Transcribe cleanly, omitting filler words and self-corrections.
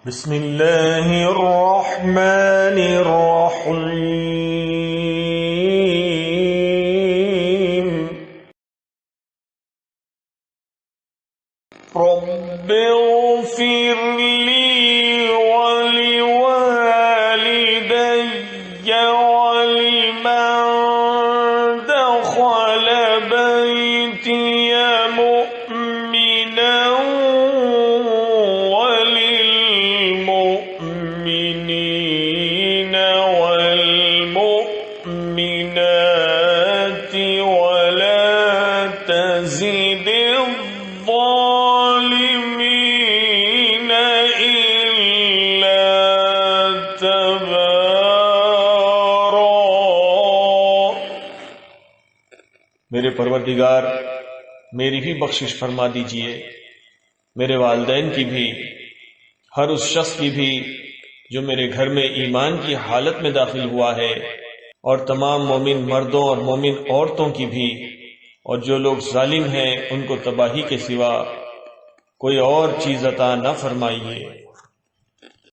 बिस्मिल्लाहिर्रहमानिर्रहीम। रब्बिग़फ़िरली वलिवालिदैया वलिमन दख़ल बैतिया मुअमिनन वलिलमुअमिनीन वलमुअमिनाति वला तज़िदिज़्ज़ालिमीन इल्ला तबारा। मेरे परवरदिगार, मेरी भी बख्शिश फरमा दीजिए, मेरे वालिदैन की भी, हर उस शख्स की भी जो मेरे घर में ईमान की हालत में दाखिल हुआ है, और तमाम मोमिन मर्दों और मोमिन औरतों की भी, और जो लोग जालिम हैं उनको तबाही के सिवा कोई और चीज अता न फरमाइए।